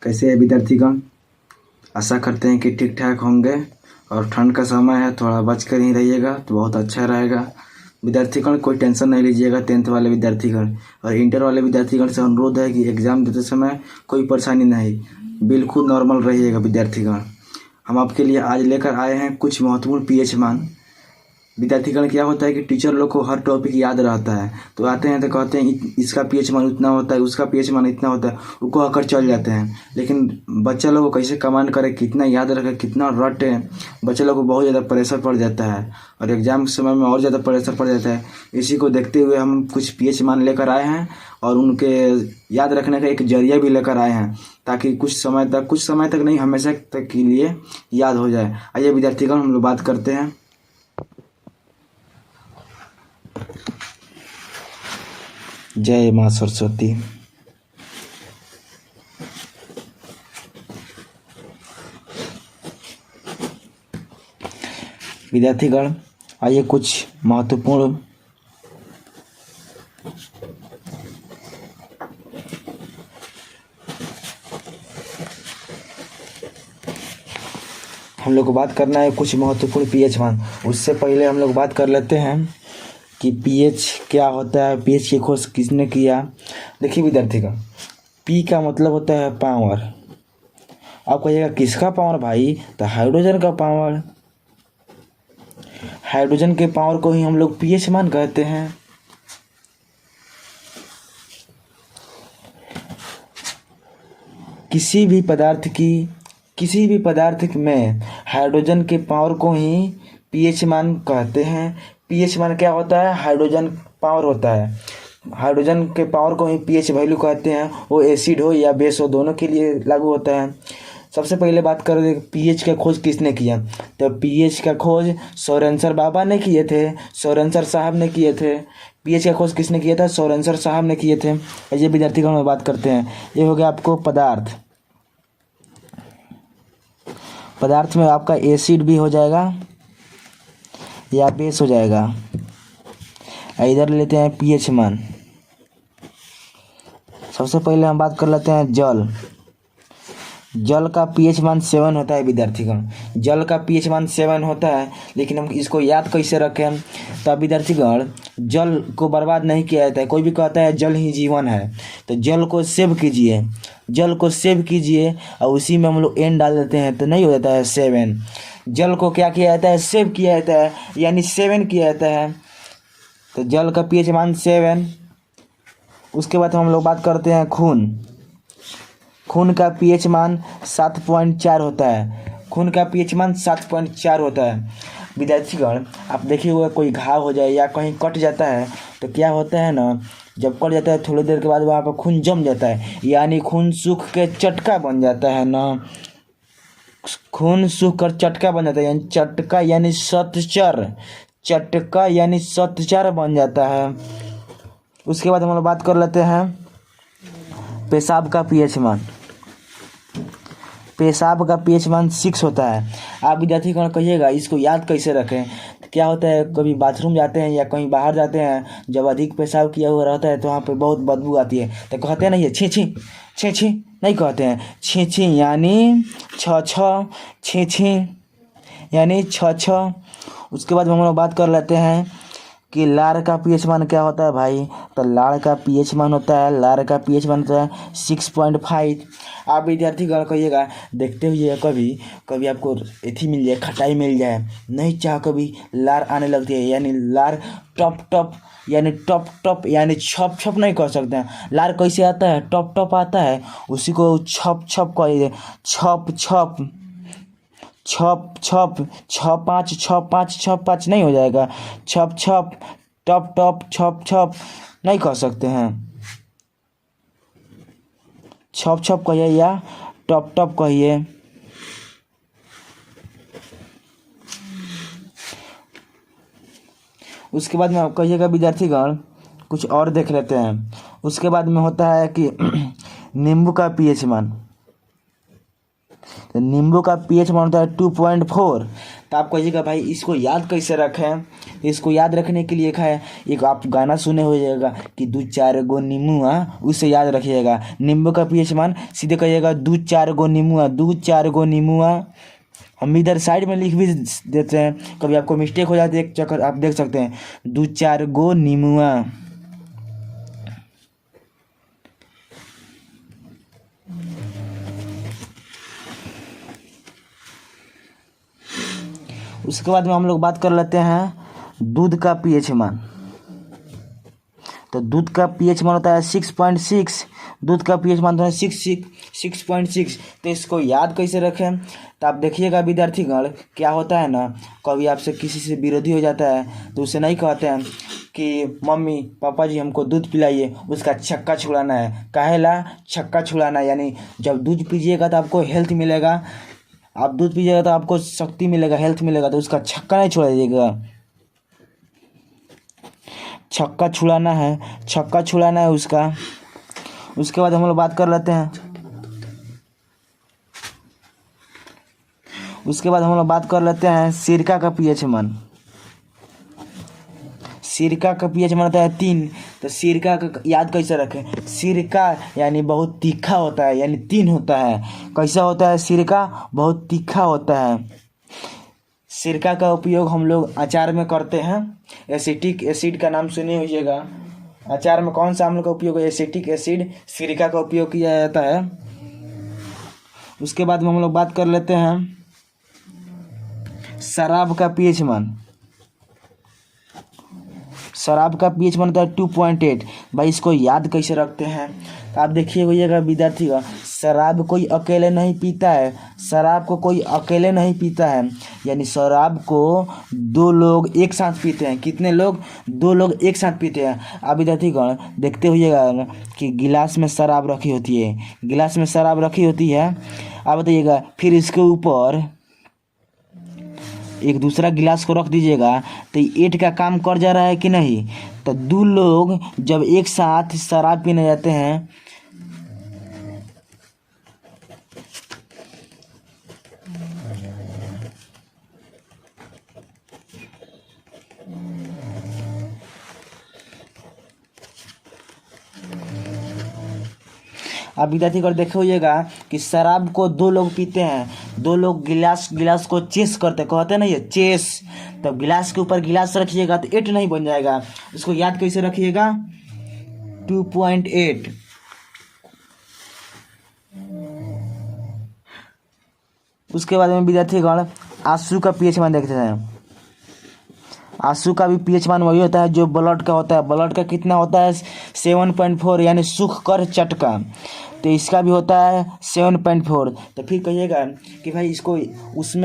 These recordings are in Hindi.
कैसे है विद्यार्थीगण? आशा करते हैं कि ठीक ठाक होंगे और ठंड का समय है, थोड़ा बच कर ही रहिएगा तो बहुत अच्छा रहेगा। विद्यार्थीगण कोई टेंशन नहीं लीजिएगा। 10th वाले विद्यार्थीगण और इंटर वाले विद्यार्थीगण से अनुरोध है कि एग्ज़ाम देते समय कोई परेशानी नहीं, बिल्कुल नॉर्मल रहिएगा विद्यार्थीगण। हम आपके लिए आज लेकर आए हैं कुछ महत्वपूर्ण पीएच मान। विद्यार्थीगण क्या होता है कि टीचर लोग को हर टॉपिक याद रहता है, तो आते हैं तो कहते हैं इसका पीएच मान उतना होता है, उसका पीएच मान इतना होता है, वो कह कर चल जाते हैं। लेकिन बच्चा लोग को कैसे कमांड करे, कितना याद रखे, कितना रटे, बच्चे लोग को बहुत ज़्यादा प्रेशर पड़ जाता है और एग्ज़ाम के समय में और ज़्यादा प्रेशर पड़ जाता है। इसी को देखते हुए हम कुछ पीएच मान लेकर आए हैं और उनके याद रखने का एक जरिया भी लेकर आए हैं, ताकि कुछ समय तक नहीं, हमेशा तक के लिए याद हो जाए। आइए विद्यार्थीगण हम लोग बात करते हैं। जय माँ सरस्वती। विद्यार्थीगण आइए कुछ महत्वपूर्ण हम लोग को बात करना है कुछ महत्वपूर्ण पीएच मान। उससे पहले हम लोग बात कर लेते हैं कि पीएच क्या होता है, पीएच की खोज किसने किया। देखिए विद्यार्थीगण, पी का मतलब होता है पावर। आप कहिएगा किसका पावर भाई? तो हाइड्रोजन का पावर। हाइड्रोजन के पावर को ही हम लोग पीएच मान कहते हैं। किसी भी पदार्थ में हाइड्रोजन के पावर को ही पीएच मान कहते हैं। पीएच मान क्या होता है? हाइड्रोजन पावर होता है। हाइड्रोजन के पावर को ही पीएच वैल्यू कहते हैं। वो एसिड हो या बेस हो, दोनों के लिए लागू होता है। सबसे पहले बात करें पीएच का खोज किसने किया, तो पीएच का खोज सोरेनसर बाबा ने किए थे, सोरेनसर साहब ने किए थे। पीएच का खोज किसने किया था? सोरेनसर साहब ने किए थे। ये विद्यार्थीगण में बात करते हैं। ये हो गया आपको पदार्थ में आपका एसिड भी हो जाएगा या बेस हो जाएगा। इधर लेते हैं पीएच मान। सबसे पहले हम बात कर लेते हैं जल का पीएच मान 7 होता है विद्यार्थीगण। जल का पीएच मान 7 होता है, लेकिन हम इसको याद कैसे रखें? तो विद्यार्थीगण, जल को बर्बाद नहीं किया जाता है। कोई भी कहता है जल ही जीवन है, तो जल को सेव कीजिए और उसी में हम लोग एन डाल देते हैं तो नहीं हो जाता है 7। जल को क्या किया जाता है? सेव किया जाता है, यानी 7 किया जाता है। तो जल का पीएच मान 7। उसके बाद हम लोग बात करते हैं खून का पीएच मान 7.4 होता है। खून का पीएच मान 7.4 होता है। विद्यार्थीगण, आप देखिए हुआ कोई घाव हो जाए या कहीं कट जाता है तो क्या होता है ना, जब कट जाता है थोड़ी देर के बाद वहाँ पर खून जम जाता है, यानी खून सूख के चटका बन जाता है ना। खून सूख कर चटका बन जाता है, यानी चटका यानी सतचर बन जाता है। उसके बाद हम लोग बात कर लेते हैं पेशाब का पीएच मान। पेशाब का पीएच मान 6 होता है। आप विद्यार्थीगण कहिएगा इसको याद कैसे रखें? क्या होता है, कभी बाथरूम जाते हैं या कहीं बाहर जाते हैं, जब अधिक पेशाब किया हुआ रहता है तो वहाँ पे बहुत बदबू आती है, तो कहते हैं नहीं है छी नहीं कहते हैं, छी यानी छी यानी छ। उसके बाद हम लोग बात कर लेते हैं कि लार का पीएच मान क्या होता है भाई? तो लार का पीएच मान होता है 6.5। आप विद्यार्थीगण कहिएगा देखते हुए कभी आपको एथी मिल जाए, खटाई मिल जाए, नहीं चाह कभी लार आने लगती है, यानी लार टप यानी छप नहीं कर सकते हैं। लार कैसे आता है? टप आता है, उसी को छप कहिए। छप 6.5 नहीं हो जाएगा। छप टप छप नहीं कह सकते हैं। छप कहिए या टप कहिए। उसके बाद में कहिएगा विद्यार्थीगण कुछ और देख लेते हैं। उसके बाद में होता है कि नींबू का पीएच मान। तो नींबू का पीएच मान होता है 2.4। तो आप कहिएगा भाई इसको याद कैसे रखें। इसको याद रखने के लिए है एक आप गाना सुने हो जाएगा कि 2-4 गो नींबुआ, उससे याद रखिएगा नींबू का पीएच मान सीधे कहिएगा 2-4 गो नींबुआ, 2-4 गो नींबुआ। हम इधर साइड में लिख भी देते हैं, कभी आपको मिस्टेक हो जाती है एक चक्कर आप देख सकते हैं 2-4 गो नींबुआ। उसके बाद में हम लोग बात कर लेते हैं दूध का पीएच मान। तो दूध का पीएच मान होता है 6.6। दूध का पीएच मान होता है 6.6। तो इसको याद कैसे रखें। तो आप देखिएगा विद्यार्थीगण क्या होता है ना, कभी आपसे किसी से विरोधी हो जाता है तो उसे नहीं कहते हैं कि मम्मी पापा जी हमको दूध पिलाइए, उसका छक्का छुड़ाना है। काहेला छक्का छुड़ाना है, यानी जब दूध पीजिएगा तो आपको हेल्थ मिलेगा, आप दूध पीजिएगा तो आपको शक्ति मिलेगा, हेल्थ मिलेगा, तो उसका छक्का नहीं छोड़िएगा, छक्का छुड़ाना है, छक्का छुड़ाना है उसका। उसके बाद हम लोग बात कर लेते हैं, उसके बाद हम लोग बात कर लेते हैं सिरका का पीएच मान। सिरका का पीएच मान होता है 3। तो सिरका का याद कैसे रखें। सिरका यानी बहुत तीखा होता है, यानी 3 होता है। कैसा होता है सिरका, बहुत तीखा होता है। सिरका का उपयोग हम लोग अचार में करते हैं। एसिटिक एसिड का नाम सुने होइएगा, अचार में कौन सा हम लोग का उपयोग है, एसिटिक एसिड, सिरका का उपयोग किया जाता है। उसके बाद में हम लोग बात कर लेते हैं शराब का पीएच मान। शराब का पीएच मान होता है 2.8। भाई इसको याद कैसे रखते हैं। तो आप देखिए होइएगा विद्यार्थी का, शराब कोई अकेले नहीं पीता है, शराब को कोई अकेले नहीं पीता है, यानी शराब को 2 लोग एक साथ पीते हैं। कितने लोग, 2 लोग एक साथ पीते हैं। आप विद्यार्थीगण देखते होइएगा कि गिलास में शराब रखी होती है, गिलास में शराब रखी होती है। आप बताइएगा फिर इसके ऊपर एक दूसरा गिलास को रख दीजिएगा तो 8 का काम कर जा रहा है कि नहीं। तो 2 लोग जब एक साथ शराब पीने जाते हैं आप विद्यार्थी को देखे होइएगा कि शराब को 2 लोग पीते हैं, 2 लोग गिलास को चेस करते, कहते हैं ना ये चेस। तब गिलास के ऊपर गिलास रखिएगा तो 8 नहीं बन जाएगा। इसको याद कैसे रखिएगा, 2.8। उसके बाद में विद्यार्थीगण आंसू का पीएच मान देखते हैं। आंसू का भी पीएच मान वही होता है जो ब्लड का होता है। ब्लड का कितना होता है 7.4, यानी सूख कर चटका। तो इसका भी होता है 7.4। तो फिर कहिएगा कि भाई इसको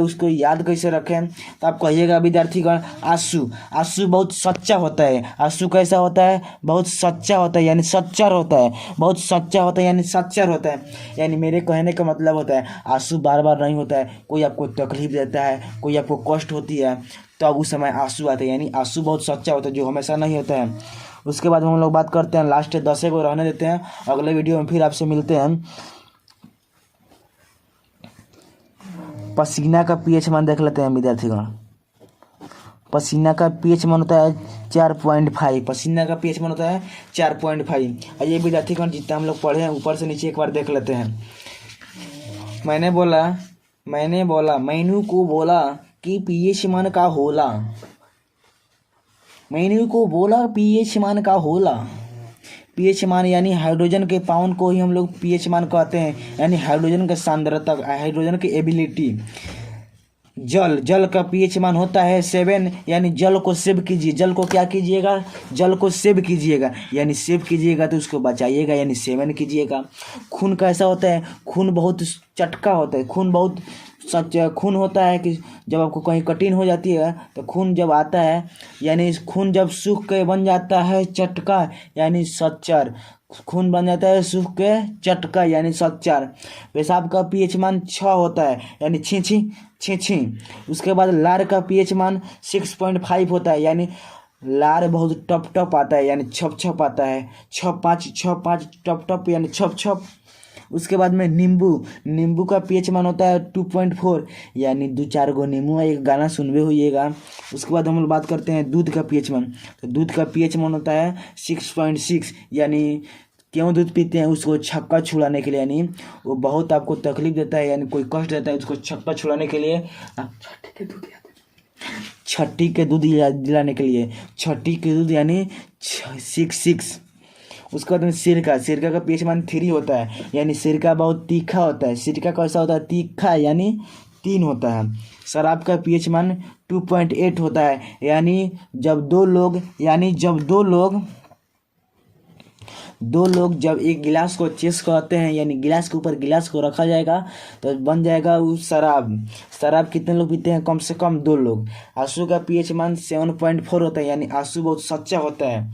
उसको याद कैसे रखें। तो आप कहिएगा विद्यार्थीगण आंसू बहुत सच्चा होता है। आंसू कैसा होता है, बहुत सच्चा होता है, यानी सच्चर होता है, बहुत सच्चा होता है, यानी सच्चर होता है। यानी मेरे कहने का मतलब होता है आंसू बार बार नहीं होता है, कोई आपको तकलीफ देता है, कोई आपको कष्ट होती है तो अब उस समय आंसू आते हैं, यानी आंसू बहुत सच्चा होता है, जो हमेशा नहीं होता है। उसके बाद हम लोग बात करते हैं लास्ट 10 को रहने देते हैं, अगले वीडियो में फिर आपसे मिलते हैं। पसीना का पीएच मान देख लेते हैं विद्यार्थीगण। पसीना का पीएच मान होता है 4.5। पसीना का पीएच मान होता है 4.5। आइए विद्यार्थीगण जितना हम लोग पढ़े हैं ऊपर से नीचे एक बार देख लेते हैं। मैंने मैनू को बोला कि पीएच मान का होला। मैंने को बोला पीएच मान का होला। पीएच मान यानी हाइड्रोजन के पाउंड को ही हम लोग पीएच मान कहते हैं, यानी हाइड्रोजन का सांद्रता, हाइड्रोजन की एबिलिटी। जल का पीएच मान होता है 7, यानी जल को सेव कीजिए। जल को क्या कीजिएगा, जल को सेव कीजिएगा, यानी सेव कीजिएगा तो उसको बचाइएगा, यानी सेवन कीजिएगा। खून कैसा होता है, खून बहुत चटका होता है, खून बहुत खून होता है कि जब आपको कहीं कठिन हो जाती है तो खून जब आता है, यानी खून जब सूख के बन जाता है चटका, यानी सच्चर। खून बन जाता है सूख के चटका, यानी सच्चर। पेशाब का पीएच मान 6 होता है, यानी छी। उसके बाद लार का पीएच मान 6.5 होता है, यानी लार बहुत टप आता है, यानी छप आता है। 6-5 टप, यानी छप। उसके बाद में नींबू का पीएच मान होता है 2.4, यानी 2-4 गो नींबू है, एक गाना सुनबे होइएगा। उसके बाद हम लोग बात करते हैं दूध का पीएच मान। तो दूध का पीएच मान होता है 6.6, यानी क्यों दूध पीते हैं, उसको छक्का छुड़ाने के लिए, यानी वो बहुत आपको तकलीफ देता है, यानी कोई कष्ट देता है, उसको छक्का छुड़ाने के लिए आप छठी के दूध दिलाने के लिए, छठी के दूध यानी 6। उसके बाद में सिरका का पीएच मान 3 होता है, यानी सिरका बहुत तीखा होता है। सिरका कैसा होता है, तीखा, यानी 3 होता है। शराब का पीएच मान 2.8 होता है, यानी जब दो लोग जब एक गिलास को चेस करते हैं, यानी गिलास के ऊपर गिलास को रखा जाएगा तो बन जाएगा वो शराब कितने लोग पीते हैं, कम से कम 2 लोग। आंसू का पीएच मान 7.4 होता है, यानी आंसू बहुत सच्चा होता है।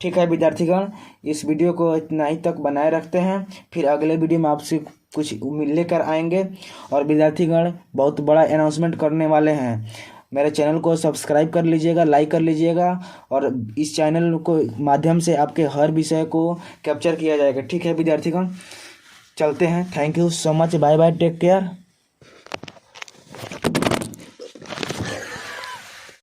ठीक है विद्यार्थीगण, इस वीडियो को इतना ही तक बनाए रखते हैं, फिर अगले वीडियो में आपसे कुछ लेकर आएंगे। और विद्यार्थीगण बहुत बड़ा अनाउंसमेंट करने वाले हैं, मेरे चैनल को सब्सक्राइब कर लीजिएगा, लाइक कर लीजिएगा, और इस चैनल को माध्यम से आपके हर विषय को कैप्चर किया जाएगा। ठीक है विद्यार्थीगण, चलते हैं। Thank you so much, bye bye, take care.